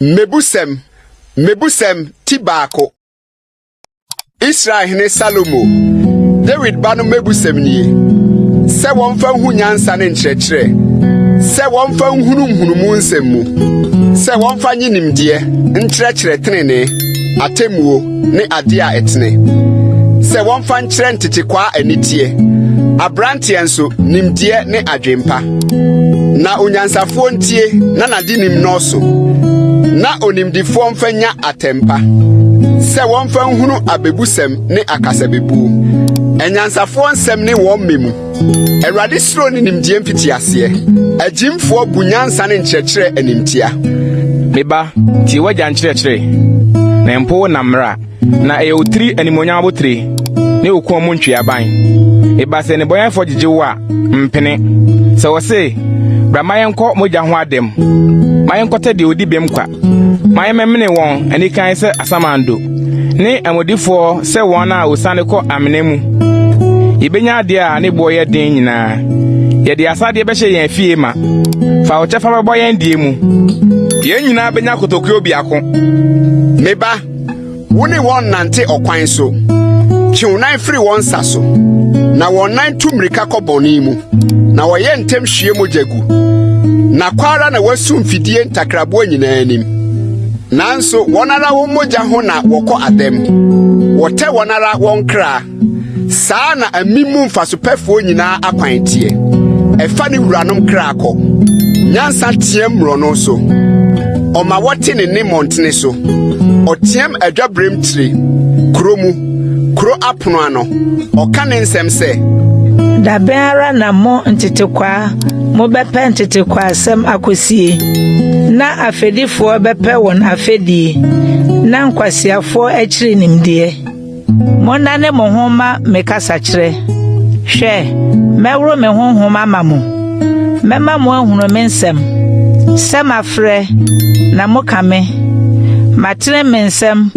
Mebusem Tibako. Israel hene Salomo. David banu mebusem nie. Se wonfa hu nyansa ne nkyerɛkyerɛ. Se wonfa hunu nsɛm mu. Se wonfa nyinimdeɛ nkyerɛkyerɛ tenene, atemuo ne ade a etene. Se wonfa nkyerɛ ntetekwa anitie. Abrantie nso nimdeɛ ne adwempa. Na onyansafo ntie na nadi nim nɔso. Na onimdifo mfanya atempa. Se wonfa hunu abebusem ne akasabebu. Enyansafo nsem ne won memu. Awurade suro ne nimdie mfiti ase. Agimfo bunyansa ne nkyerɛkyerɛ animtia. Meba ti wagya nkyerɛkyerɛ. Na mpo na mra na eyotiri animonyam abotire. Ne okon mu ntweaban. Eba se ne boyanfo gyegewo a mpene. Se wo se bra mayenko mogya ho adem. Mayenkote de odi bem kwa. Mayememene won anikan se asamando. Ne amodifo se won a osane kɔ amenemu. Yebenya ade a ne boye den nyina. Ye de asade be hye yen fie ma. Fa wo chefa bebo yen die mu. Yen nyina benya kotokuo biako. Meba woni won nante okwan so. Chiunan free won saso. Na won nan tumrika kɔbɔne mu. Na wo ye ntem hwie mojagu. Na kwara na wasu mfidie ntakrabo nyina anim. Nanso wonara wo mogya ho na wokɔ adem. Wote wonara won kra. Saa na amimu mfaso pɛfo nyina akwantie. Ɛfa ne wuranom kra akɔ. Nyansa tiem mro no so. Ɔma wote ne montene so. Ɔtiem adwabrem tire. Kuro apono ano. Ɔka ne nsɛm sɛ da benara na mo ntetekwa mo bɛpɛ ntetekwa asɛm akosie na afedifo bɛpɛ won afedie na nkwasiafo akyiri nimdeɛ mo nane mo homa mekasa kyerɛ hwɛ mɛworo me honhoma ma mo mɛma mo ahunu me nsɛm sɛm afrɛ na mo kame matere me nsɛm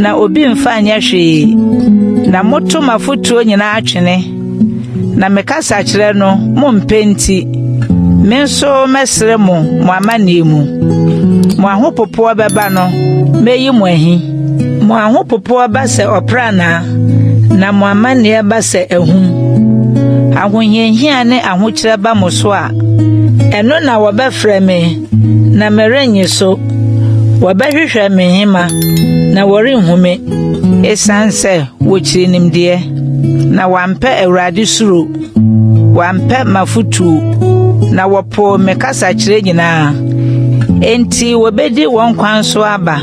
na obi mfa nyɛ hwee na moto mafotuo nyina atwene na mekasa kyerɛ no mo mpenti me nso mesere mo amane mu mo ahopopo bɛba no meyi mo ahi mo ahopopo ba sɛ oprana na mo amane ba sɛ ahum ahohiahia ne ahokyerɛ ba mo so a ɛno na wɔbɛfrɛ me na merenyi so wɔbɛhwehwɛ me hima na wɔrenhume esan sɛ wɔkyiri nimdeɛ na wampɛ Awurade suro wampɛ mafutu na wɔpo mekasa kyerɛ nyinaa enti wɔbedi wɔn kwan so aba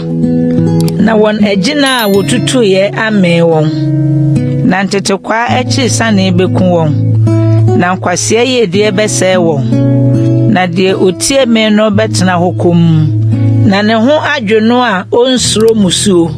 na wɔn agina a wɔtutu yɛ ame wɔn na ntetekwa akyi sane beku wɔn na nkwasea yɛ die bɛsɛe wɔn na die otie me no bɛtena hokom na ne ho adwono a onsuro musuo